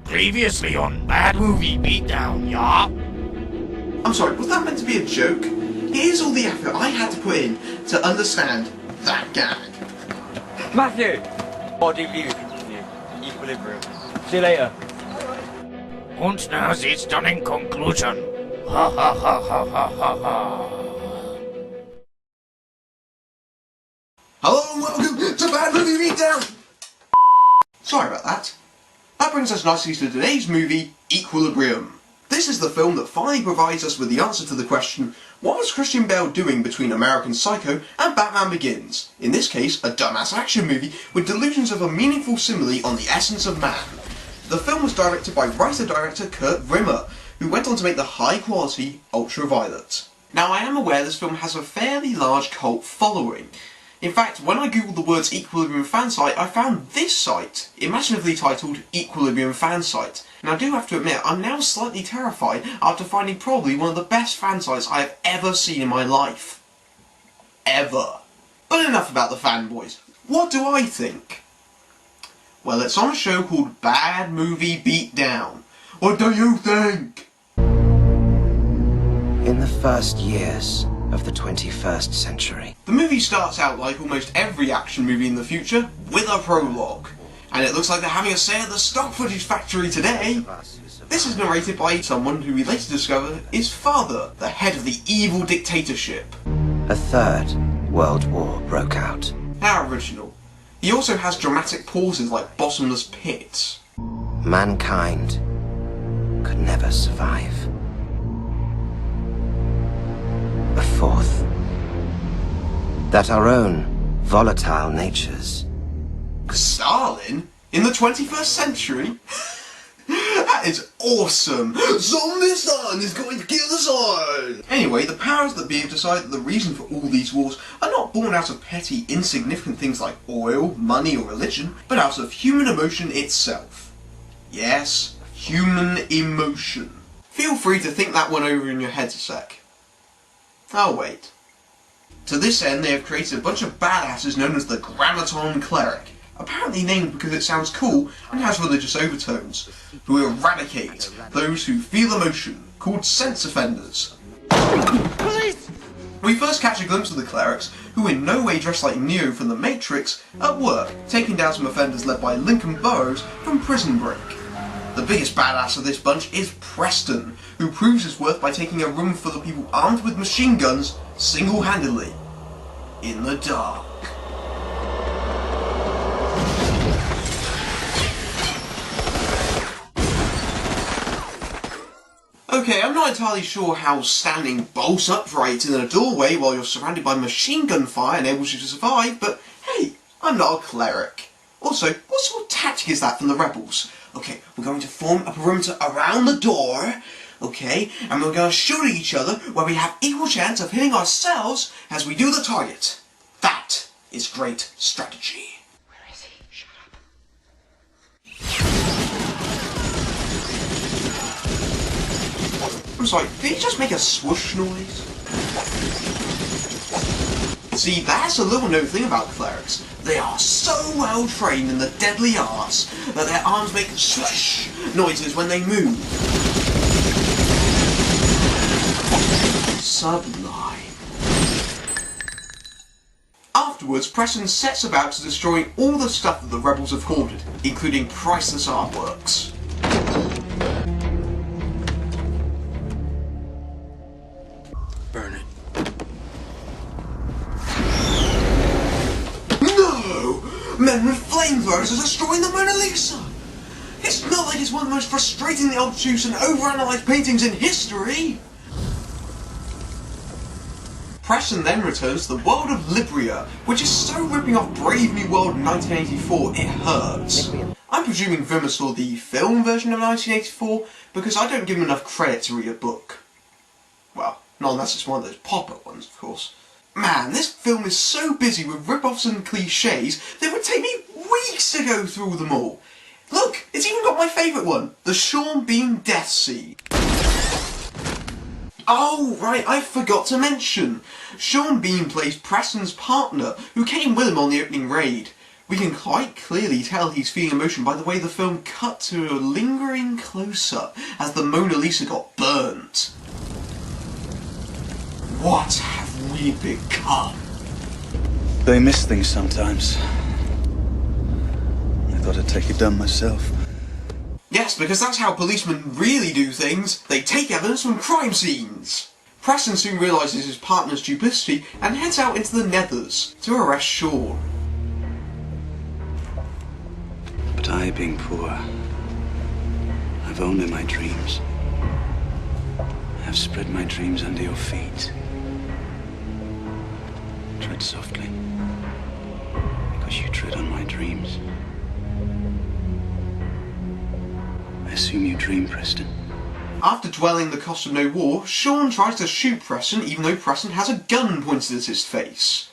Previously on Bad Movie Beatdown, yeah? I'm sorry, was that meant to be a joke? Here's all the effort I had to put in to understand that gag. Matthew! What DVD we continue? Equilibrium. See you later. Und now the stunning conclusion. Ha ha ha ha ha ha ha. Hello and welcome to Bad Movie Beatdown! Sorry about that. That brings us nicely to today's movie, Equilibrium. This is the film that finally provides us with the answer to the question, what was Christian Bale doing between American Psycho and Batman Begins? In this case, a dumbass action movie with delusions of a meaningful simile on the essence of man. The film was directed by writer-director Kurt Rimmer, who went on to make the high-quality Ultraviolet. Now, I am aware this film has a fairly large cult following. In fact, when I googled the words Equilibrium fan site, I found this site, imaginatively titled Equilibrium fan site. And I do have to admit, I'm now slightly terrified after finding probably one of the best fan sites I have ever seen in my life. Ever. But enough about the fanboys. What do I think? Well, it's on a show called Bad Movie Beatdown. What do you think? In the first years of the 21st century. The movie starts out like almost every action movie in the future, with a prologue. And it looks like they're having a sale at the stock footage factory today. This is narrated by someone who we later discover is Father, the head of the evil dictatorship. A third world war broke out. How original. He also has dramatic pauses like bottomless pits. Mankind could never survive. A fourth. That our own volatile natures. Stalin? In the 21st century? That is awesome! Zombie Stalin is going to kill us all! Anyway, the powers that be have decided that the reason for all these wars are not born out of petty, insignificant things like oil, money or religion, but out of human emotion itself. Yes, human emotion. Feel free to think that one over in your heads a sec. I'll wait. To this end, they have created a bunch of badasses known as the Grammaton Cleric, apparently named because it sounds cool and has religious overtones, who eradicate those who feel emotion, called sense offenders. Police! We first catch a glimpse of the Clerics, who in no way dress like Neo from The Matrix, at work, taking down some offenders led by Lincoln Burrows from Prison Break. The biggest badass of this bunch is Preston, who proves his worth by taking a room full of people armed with machine guns single-handedly, in the dark. Okay, I'm not entirely sure how standing bolt upright in a doorway while you're surrounded by machine gun fire enables you to survive, but hey, I'm not a cleric. Also, what sort of tactic is that from the rebels? Okay, we're going to form a perimeter around the door, okay, and we're going to shoot at each other where we have equal chance of hitting ourselves as we do the target. That is great strategy. Where is he? Shut up. I'm sorry, did he just make a swoosh noise? See, that's a little known thing about clerics. They are so well trained in the deadly arts that their arms make swoosh noises when they move. Sublime. Afterwards, Preston sets about to destroy all the stuff that the rebels have hoarded, including priceless artworks. Burn it. No! Men with flamethrowers are destroying the Mona Lisa! It's not like it's one of the most frustratingly obtuse and overanalyzed paintings in history! Preston then returns to the world of Libria, which is so ripping off Brave New World 1984 it hurts. I'm presuming Vimmer saw the film version of 1984 because I don't give him enough credit to read a book. Well, not unless it's one of those pop-up ones, of course. Man, this film is so busy with rip-offs and cliches that it would take me weeks to go through them all. Look, it's even got my favourite one, the Sean Bean Death Scene. Oh, right, I forgot to mention. Sean Bean plays Preston's partner, who came with him on the opening raid. We can quite clearly tell he's feeling emotion by the way the film cut to a lingering close-up as the Mona Lisa got burnt. What have we become? They miss things sometimes. I thought I'd take it down myself. Yes, because that's how policemen really do things. They take evidence from crime scenes. Preston soon realises his partner's duplicity and heads out into the Nethers to arrest Sean. But I, being poor, have only my dreams. I have spread my dreams under your feet. Tread softly, because you tread on my dreams. I assume you dream, Preston. After dwelling the cost of no war, Sean tries to shoot Preston even though Preston has a gun pointed at his face.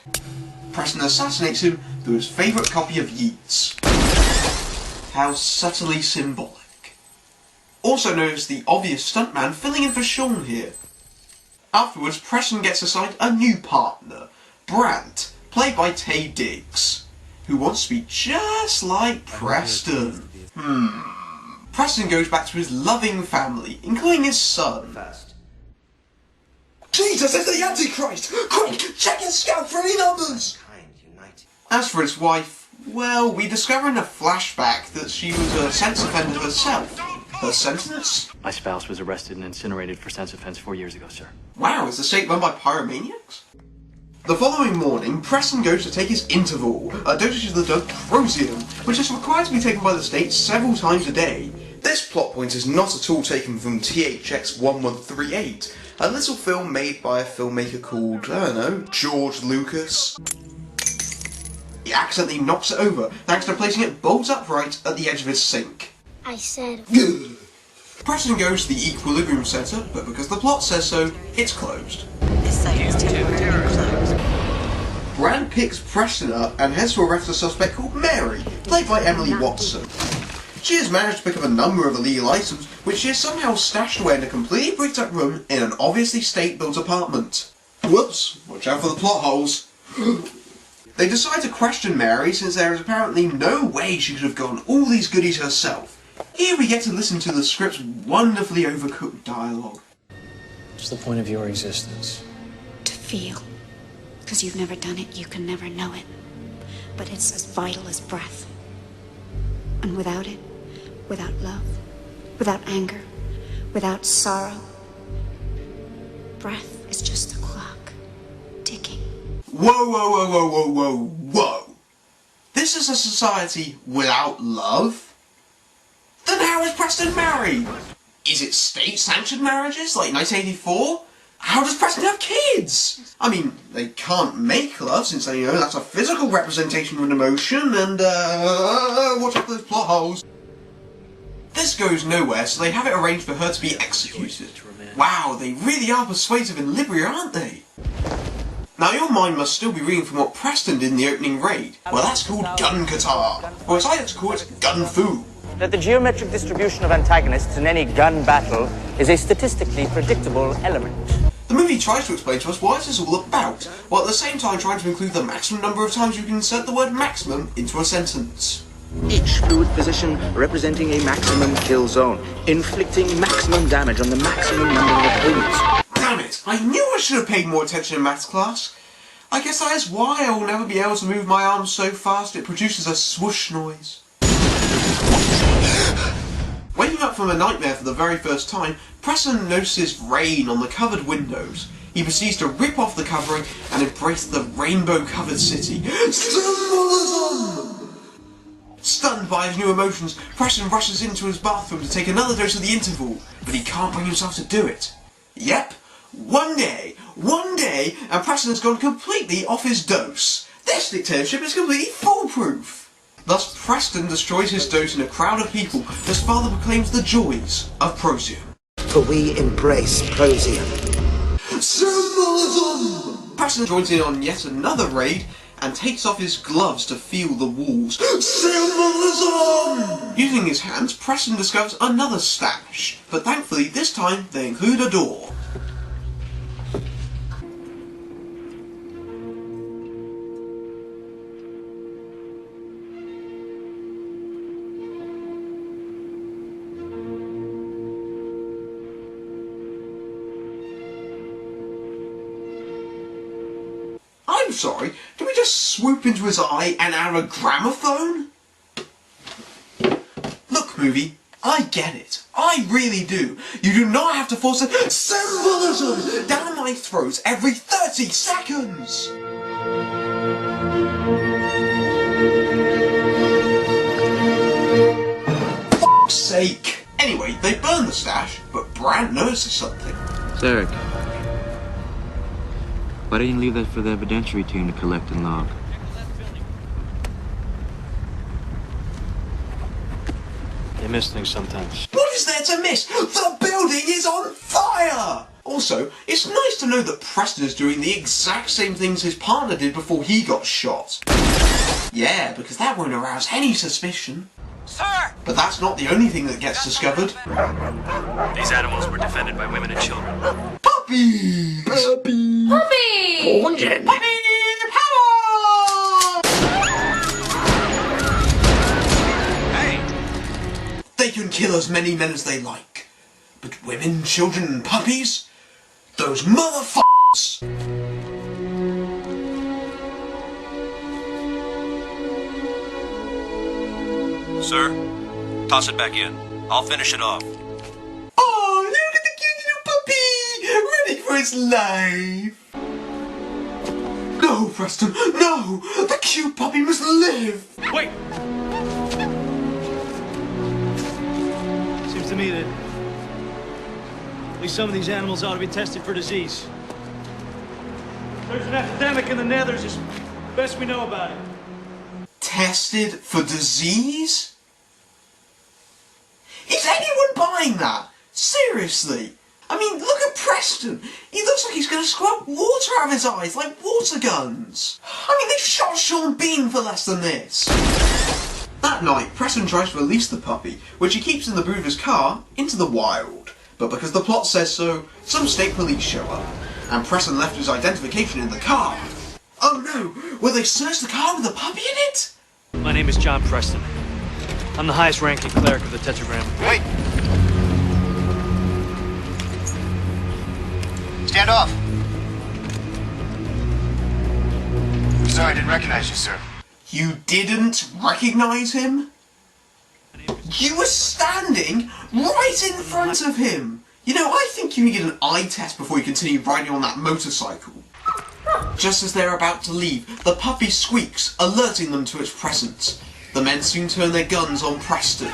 Preston assassinates him through his favourite copy of Yeats. How subtly symbolic. Also notice the obvious stuntman filling in for Sean here. Afterwards, Preston gets assigned a new partner, Brant, played by Taye Diggs, who wants to be just like Preston. Preston goes back to his loving family, including his son. Jesus, it's the Antichrist! Quick, check his scout for any numbers! As for his wife, well, we discover in a flashback that she was a sex offender herself. Her sentence? My spouse was arrested and incinerated for sex offense 4 years ago, sir. Wow, is the state run by pyromaniacs? The following morning, Preston goes to take his interval, a dosage of the drug Prosium, which is required to be taken by the state several times a day. This plot point is not at all taken from THX 1138, a little film made by a filmmaker called, I don't know, George Lucas. He accidentally knocks it over, thanks to placing it bolt upright at the edge of his sink. I said... Preston goes to the Equilibrium Centre, but because the plot says so, it's closed. This site is temporarily closed. Brand picks Preston up and heads to arrest a suspect called Mary, played by Emily Watson. She has managed to pick up a number of illegal items, which she has somehow stashed away in a completely bricked up room in an obviously state-built apartment. Whoops, watch out for the plot holes. They decide to question Mary since there is apparently no way she could have gotten all these goodies herself. Here we get to listen to the script's wonderfully overcooked dialogue. What's the point of your existence? To feel. Because you've never done it, you can never know it. But it's as vital as breath. And without it, without love, without anger, without sorrow, breath is just a clock, ticking. Whoa, whoa, whoa, whoa, whoa, whoa, whoa! This is a society without love? Then how is Preston married? Is it state-sanctioned marriages like 1984? How does Preston have kids? I mean, they can't make love since, you know, that's a physical representation of an emotion and, watch out for those plot holes. This goes nowhere, so they have it arranged for her to be executed. Wow, they really are persuasive in Libya, aren't they? Now your mind must still be reading from what Preston did in the opening raid. Well, that's called gun Qatar, or as I like to call it, gun fu. That the geometric distribution of antagonists in any gun battle is a statistically predictable element. The movie tries to explain to us what this is all about, while at the same time trying to include the maximum number of times you can insert the word maximum into a sentence. Each fluid position representing a maximum kill zone, inflicting maximum damage on the maximum number of opponents. Damn it! I knew I should have paid more attention in maths class. I guess that is why I will never be able to move my arms so fast it produces a swoosh noise. Waking up from a nightmare for the very first time, Preston notices rain on the covered windows. He proceeds to rip off the covering and embrace the rainbow-covered city. Symbolism! Stunned by his new emotions, Preston rushes into his bathroom to take another dose of the interval, but he can't bring himself to do it. Yep, one day, and Preston has gone completely off his dose. This dictatorship is completely foolproof. Thus, Preston destroys his dose in a crowd of people as father proclaims the joys of Prosium. For we embrace Prosium. Symbolism! Preston joins in on yet another raid and takes off his gloves to feel the walls. Symbolism! Using his hands, Preston discovers another stash, but thankfully this time they include a door. sorry. Did we just swoop into his eye and add a gramophone? Look, movie, I get it. I really do. You do not have to force a symbolism down my throat every 30 seconds. Fuck's sake. Anyway, they burn the stash, but Brand notices something. Zarek, why didn't you leave that for the evidentiary team to collect and log? They miss things sometimes. What is there to miss? The building is on fire! Also, it's nice to know that Preston is doing the exact same things his partner did before he got shot. Yeah, because that won't arouse any suspicion. Sir! But that's not the only thing that gets discovered. These animals were defended by women and children. Puppies! Puppies! Puppy! Puppy power! Hey! They can kill as many men as they like. But women, children, and puppies? Those motherfuckers! Sir, toss it back in. I'll finish it off. Oh, look at the cute little puppy! Ready for its life! No, Preston, no! The cute puppy must live! Wait! Seems to me that at least some of these animals ought to be tested for disease. There's an epidemic in the Nethers, it's best we know about it. Tested for disease? Is anyone buying that? Seriously? I mean, look at Preston. He looks like he's going to squirt water out of his eyes like water guns. I mean, they shot Sean Bean for less than this. That night, Preston tries to release the puppy, which he keeps in the boot of his car, into the wild. But because the plot says so, some state police show up, and Preston left his identification in the car. Oh no! Will they search the car with the puppy in it? My name is John Preston. I'm the highest ranking cleric of the Tetragram. Wait! Stand off! Sorry, I didn't recognize you, sir. You didn't recognize him? You were standing right in front of him! You know, I think you need an eye test before you continue riding on that motorcycle. Just as they're about to leave, the puppy squeaks, alerting them to its presence. The men soon turn their guns on Preston.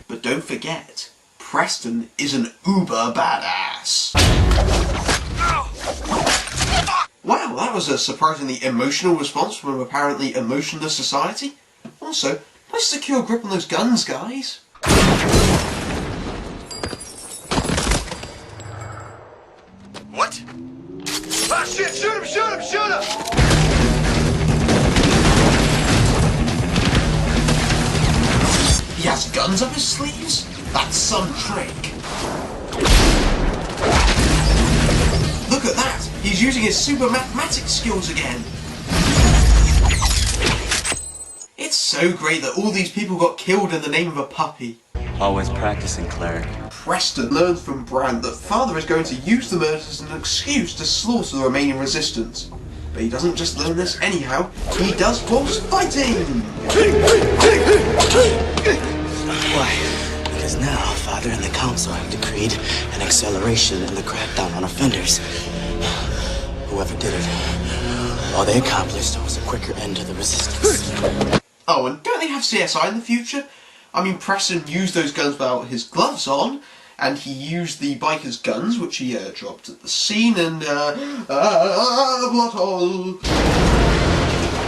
But don't forget, Preston is an uber badass. Wow, that was a surprisingly emotional response from an apparently emotionless society. Also, nice secure grip on those guns, guys. What? Ah, shit! Shoot him! Shoot him! Shoot him! He has guns up his sleeves? That's some trick. Look at that! He's using his super mathematics skills again. It's so great that all these people got killed in the name of a puppy. Always practicing, cleric. Preston learns from Brand that Father is going to use the murders as an excuse to slaughter the remaining resistance. But he doesn't just learn this anyhow, he does force fighting! Why? Because now Father and the Council have decreed an acceleration in the crackdown on offenders. Whoever did it, all they accomplished was a quicker end to the resistance. Oh, and don't they have CSI in the future? I mean, Preston used those guns without his gloves on, and he used the biker's guns, which he dropped at the scene, and blood hole.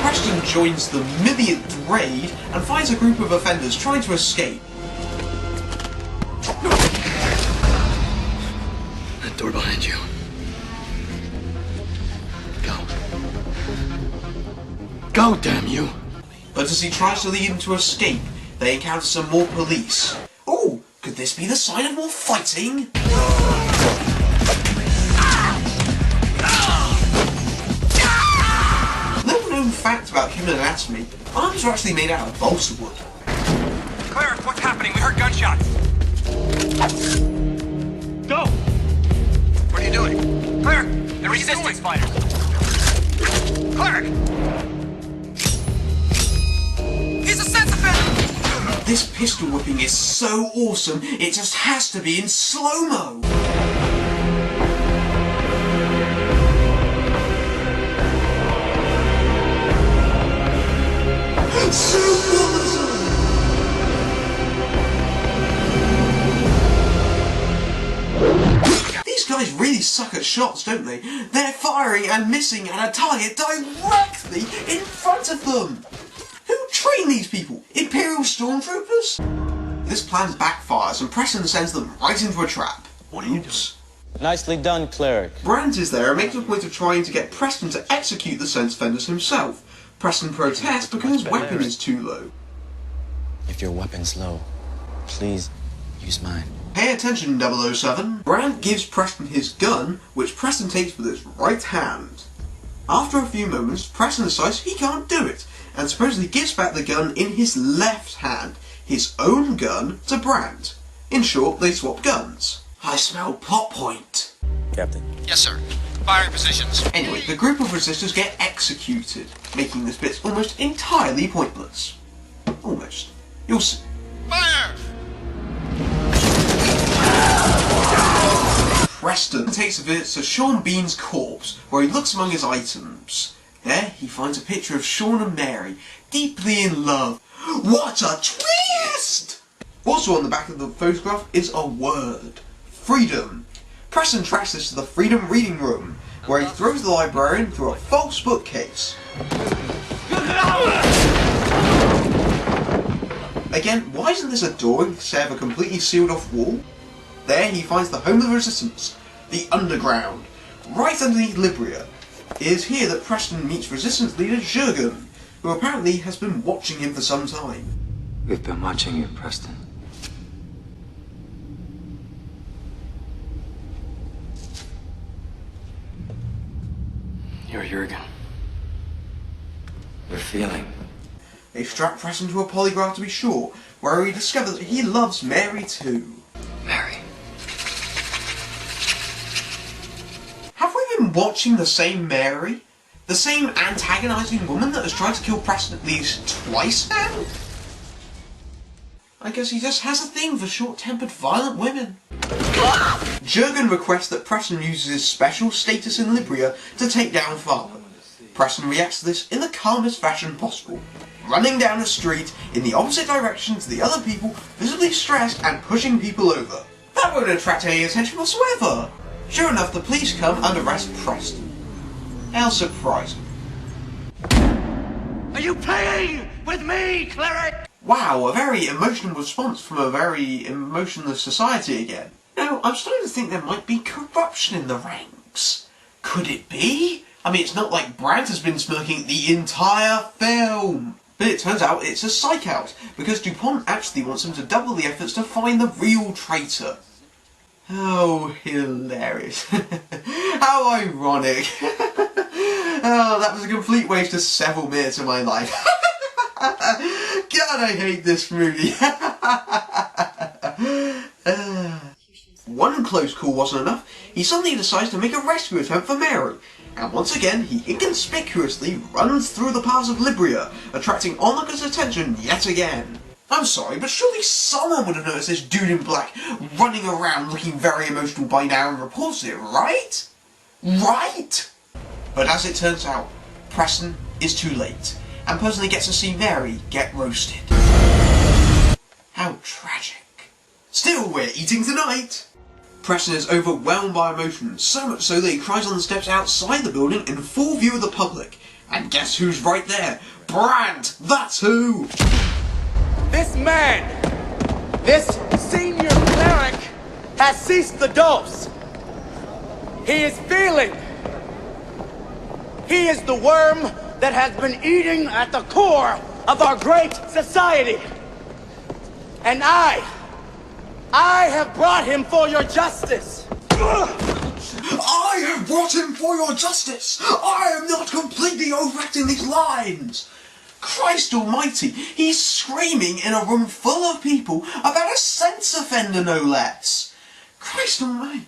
Preston joins the millionth raid and finds a group of offenders trying to escape. That door behind you. Go, damn you! But as he tries to lead them to escape, they encounter some more police. Oh, could this be the sign of more fighting? Little known fact about human anatomy, arms are actually made out of balsa wood. Cleric, what's happening? We heard gunshots! Go! What are you doing? Cleric, the resistance fighters! Cleric! pistol whipping is so awesome, it just has to be in slow-mo. These guys really suck at shots, don't they? They're firing and missing at a target directly in front of them! Who trained these people? Imperial stormtroopers? This plan backfires and Preston sends them right into a trap. What are you doing? Nicely done, Cleric. Brandt is there and makes a point of trying to get Preston to execute the sense fenders himself. Preston protests because his weapon is too low. If your weapon's low, please use mine. Pay attention, 007. Brandt gives Preston his gun, which Preston takes with his right hand. After a few moments, Preston decides he can't do it, and supposedly gives back the gun in his left hand, his own gun, to Brandt. In short, they swap guns. I smell plot point. Captain. Yes, sir. Firing positions. Anyway, the group of resistors get executed, making this bit almost entirely pointless. Almost. You'll see. Fire! Preston takes a visit to Sean Bean's corpse, where he looks among his items. There, he finds a picture of Sean and Mary, deeply in love. What a twist! Also on the back of the photograph is a word. Freedom. Preston tracks this to the Freedom Reading Room, where he throws the librarian through a false bookcase. Again, why isn't this a door instead of a completely sealed off wall? There he finds the home of the resistance, the underground, right underneath Libria. It is here that Preston meets resistance leader Jurgen, who apparently has been watching him for some time. We've been watching you, Preston. You're Jurgen. We're feeling. They strap Preston to a polygraph to be sure, where we discover that he loves Mary too. Mary. Have we been watching the same Mary? The same antagonising woman that has tried to kill Preston at least twice now? I guess he just has a thing for short-tempered, violent women. Jurgen requests that Preston uses his special status in Libria to take down Father. Preston reacts to this in the calmest fashion possible, running down the street in the opposite direction to the other people, visibly stressed and pushing people over. That won't attract any attention whatsoever. Sure enough, the police come and arrest Preston. How surprising. Are you playing with me, Cleric? Wow, a very emotional response from a very emotionless society again. Now, I'm starting to think there might be corruption in the ranks. Could it be? I mean, it's not like Brandt has been smirking the entire film. But it turns out it's a psych out, because DuPont actually wants him to double the efforts to find the real traitor. Oh, hilarious. How ironic. Oh, that was a complete waste of several minutes of my life. God, I hate this movie. One close call wasn't enough. He suddenly decides to make a rescue attempt for Mary. And once again, he inconspicuously runs through the paths of Libria, attracting onlookers' attention yet again. I'm sorry, but surely someone would have noticed this dude in black running around looking very emotional by now and reported it, right? Right? But as it turns out, Preston is too late, and personally gets to see Mary get roasted. How tragic. Still, we're eating tonight! Preston is overwhelmed by emotion, so much so that he cries on the steps outside the building in full view of the public. And guess who's right there? Brandt! That's who! This man, this senior cleric, has ceased the dose. He is feeling. He is the worm that has been eating at the core of our great society. And I have brought him for your justice. I have brought him for your justice. I am not completely overacting these lines. Christ almighty, he's screaming in a room full of people about a sense offender, no less. Christ almighty.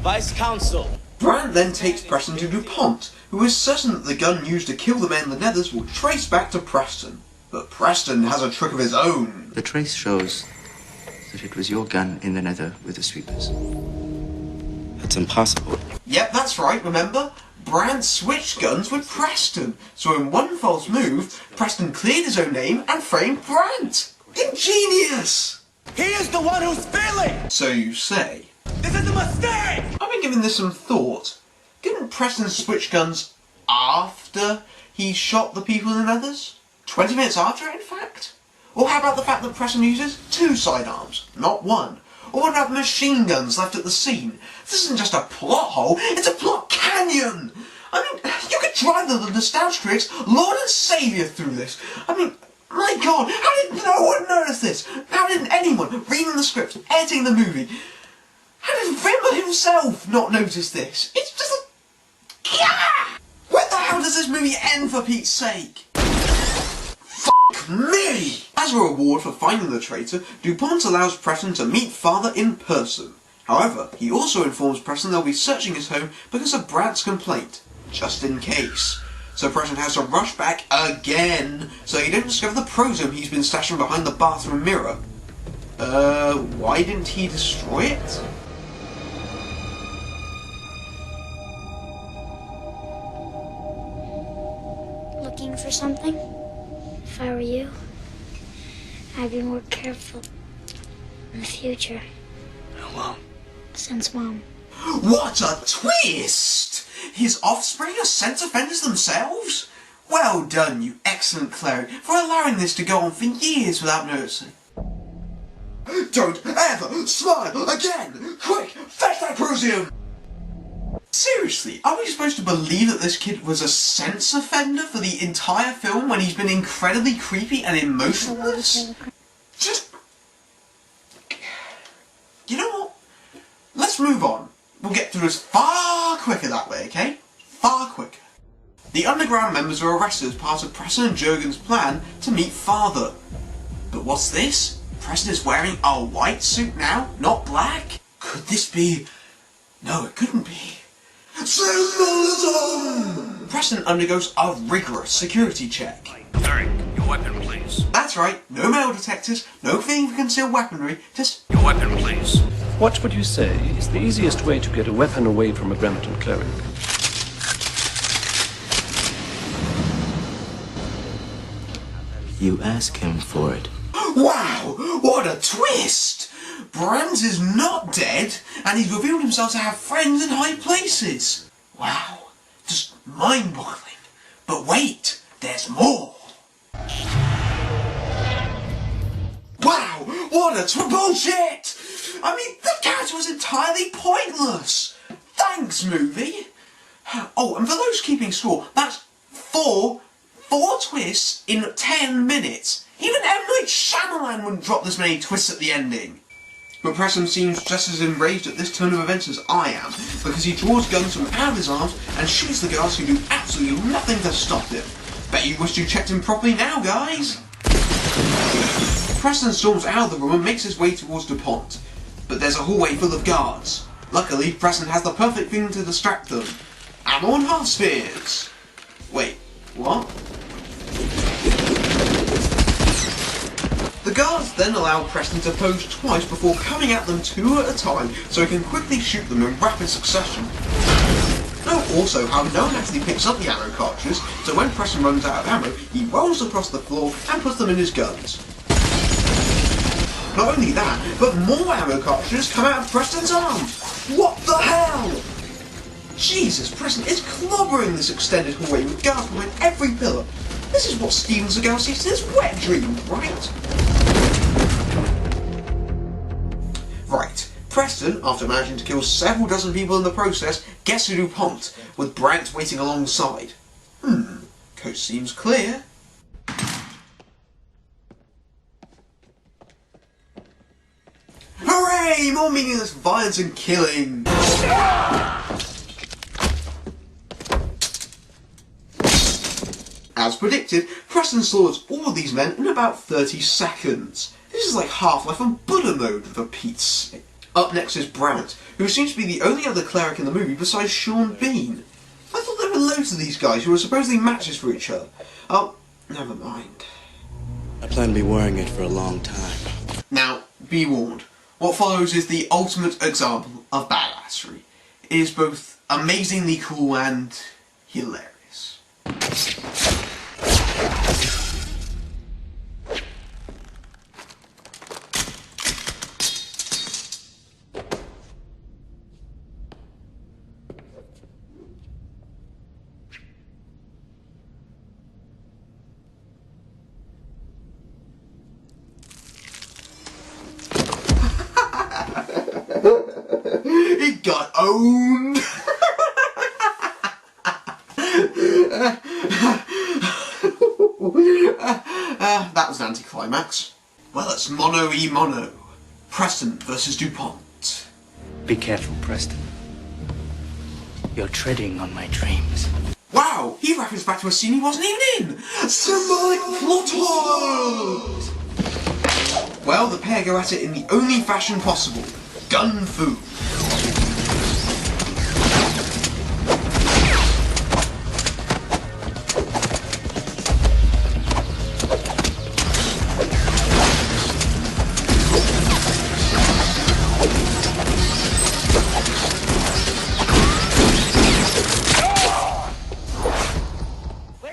Vice Counsel. Brandt then takes Preston to DuPont, who is certain that the gun used to kill the men in the Nethers will trace back to Preston. But Preston has a trick of his own. The trace shows that it was your gun in the nether with the sweepers. That's impossible. Yep, that's right, remember? Brand switched guns with Preston, so in one false move, Preston cleared his own name and framed Brandt. Ingenious! He is the one who's failing! So you say. This is a mistake! I've been giving this some thought. Didn't Preston switch guns after he shot the people in the Nethers? 20 minutes after it, in fact? Or how about the fact that Preston uses 2 sidearms, not 1? Or what about the machine guns left at the scene? This isn't just a plot hole, it's a plot canyon! I mean, you could drive the nostalgia critics Lord and Saviour through this. I mean, my God, how did no one notice this? How didn't anyone reading the script, editing the movie? How did Rimmer himself not notice this? It's just a... Yeah! Where the hell does this movie end, for Pete's sake? Fuck me! As a reward for finding the traitor, DuPont allows Preston to meet Father in person. However, he also informs Preston they'll be searching his home because of Brandt's complaint, just in case. So Preston has to rush back again, so he don't discover the prosome he's been stashing behind the bathroom mirror. Why didn't he destroy it? Looking for something? If I were you, I'd be more careful in the future. How long? Since Mom. What a twist! His offspring are sex offenders themselves? Well done, you excellent cleric, for allowing this to go on for years without noticing. Don't ever smile again! Quick, fetch that prosome! Seriously, are we supposed to believe that this kid was a sense offender for the entire film when he's been incredibly creepy and emotionless? Just... You know what? Let's move on. We'll get through this far quicker that way, okay? Far quicker. The underground members are arrested as part of Preston and Jurgen's plan to meet Father. But what's this? Preston is wearing a white suit now, not black? Could this be... No, it couldn't be. Symbolism! Preston undergoes a rigorous security check. Cleric, your weapon, please. That's right, no metal detectors, no feeling for concealed weaponry, just... Your weapon, please. What would you say is the easiest way to get a weapon away from a Bremerton cleric? You ask him for it. Wow! What a twist! Brandt is not dead, and he's revealed himself to have friends in high places. Wow. Just mind-boggling. But wait, there's more. Wow! What a bullshit! I mean, the character was entirely pointless. Thanks, movie. Oh, and for those keeping score, that's four twists in 10 minutes. Even M. Night Shyamalan wouldn't drop this many twists at the ending. But Preston seems just as enraged at this turn of events as I am, because he draws guns from out of his arms and shoots the guards who do absolutely nothing to stop him. Bet you wished you checked him properly now, guys. Preston storms out of the room and makes his way towards DuPont, but there's a hallway full of guards. Luckily, Preston has the perfect thing to distract them. Ammo and half spears. Wait, what? The guards then allow Preston to pose twice before coming at them 2 at a time so he can quickly shoot them in rapid succession. Note also how no one actually picks up the ammo cartridges, so when Preston runs out of ammo, he rolls across the floor and puts them in his guns. Not only that, but more ammo cartridges come out of Preston's arm! What the hell? Jesus, Preston is clobbering this extended hallway with guards behind every pillar. This is what Steven Seagal sees in his wet dream, right? Right, Preston, after managing to kill several dozen people in the process, gets to DuPont, with Brandt waiting alongside. Coast seems clear. Hooray! More meaningless violence and killing! As predicted, Preston slaughters all of these men in about 30 seconds. This is like Half-Life on Buddha mode, for Pete's sake. Up next is Brandt, who seems to be the only other cleric in the movie besides Sean Bean. I thought there were loads of these guys who were supposedly matches for each other. Oh, never mind. I plan to be wearing it for a long time. Now, be warned. What follows is the ultimate example of badassery. It is both amazingly cool and hilarious. It got owned! That was an anticlimax. Well, it's mono-e-mono. Preston versus DuPont. Be careful, Preston. You're treading on my dreams. Wow! He referenced back to a scene he wasn't even in! Symbolic plot holes! Well, the pair go at it in the only fashion possible. Gun fu.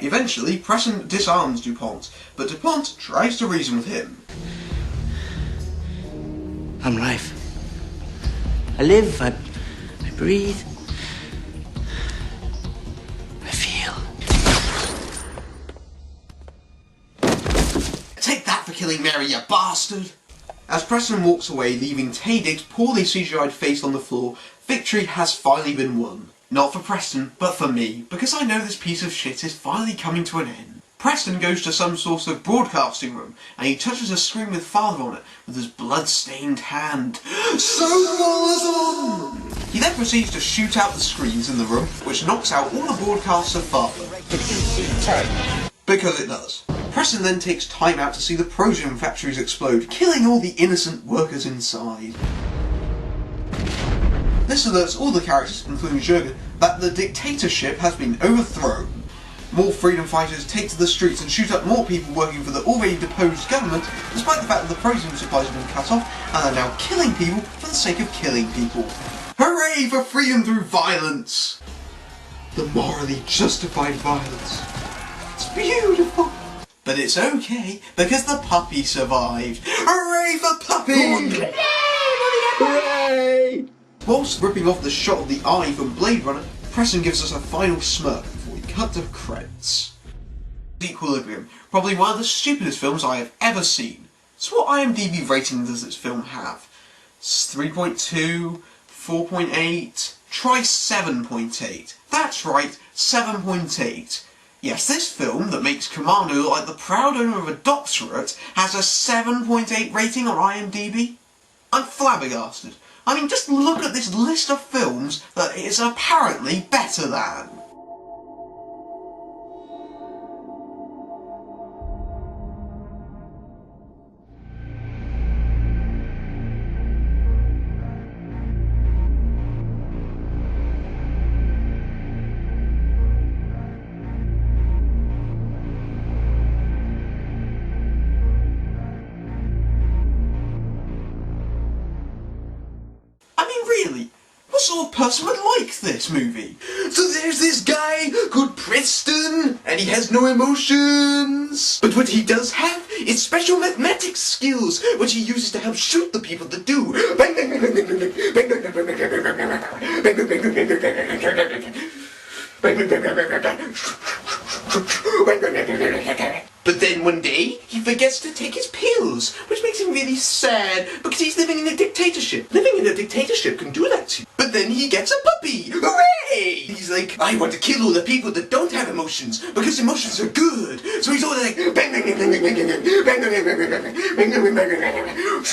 Eventually, Preston disarms DuPont, but DuPont tries to reason with him. I'm life. I live, I breathe. I feel. Take that for killing Mary, you bastard! As Preston walks away, leaving Taye's poorly CGI'd face on the floor, victory has finally been won. Not for Preston, but for me, because I know this piece of shit is finally coming to an end. Preston goes to some sort of broadcasting room, and he touches a screen with Father on it with his blood-stained hand. Symbolism! He then proceeds to shoot out the screens in the room, which knocks out all the broadcasts of Father. Because it does. Preston then takes time out to see the Prosium factories explode, killing all the innocent workers inside. This alerts all the characters, including Jurgen, that the dictatorship has been overthrown. More freedom fighters take to the streets and shoot up more people working for the already deposed government, despite the fact that the Prosium supplies have been cut off and are now killing people for the sake of killing people. Hooray for freedom through violence! The morally justified violence. It's beautiful. But it's okay, because the puppy survived. Hooray for puppy! Hooray! Whilst ripping off the shot of the eye from Blade Runner, Preston gives us a final smirk before we cut to credits. Equilibrium, probably one of the stupidest films I have ever seen. So what IMDb rating does this film have? 3.2, 4.8, try 7.8. That's right, 7.8. Yes, this film that makes Commando look like the proud owner of a doctorate has a 7.8 rating on IMDb. I'm flabbergasted. I mean, just look at this list of films that it is apparently better than. Really? What sort of person would like this movie? So there's this guy called Preston, and he has no emotions. But what he does have is special mathematics skills, which he uses to help shoot the people that do. But then one day, he forgets to take his pills, which makes him really sad, because he's living in a dictatorship. Living in a dictatorship can do that to you. But then he gets a puppy! Hooray! He's like, I want to kill all the people that don't have emotions, because emotions are good. So he's all like, bang, bang, bang, bang, bang, bang, bang, bang, bang, bang, bang, bang, bang, bang.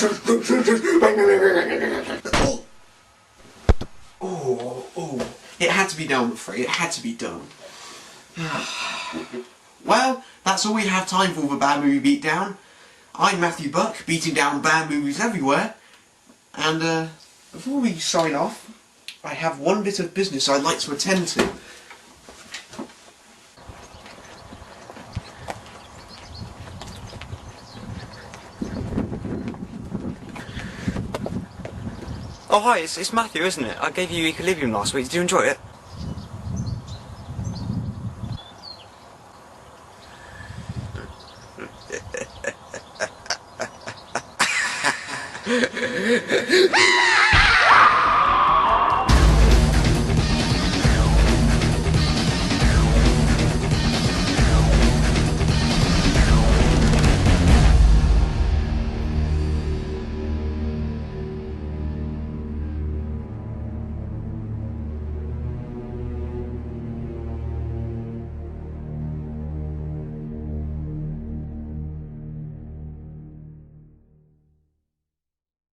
Oh. It had to be done, I'm afraid. It had to be done. Well, that's all we have time for Bad Movie Beatdown. I'm Matthew Buck, beating down bad movies everywhere. And before we sign off, I have one bit of business I'd like to attend to. Oh, hi, it's Matthew, isn't it? I gave you Equilibrium last week. Did you enjoy it?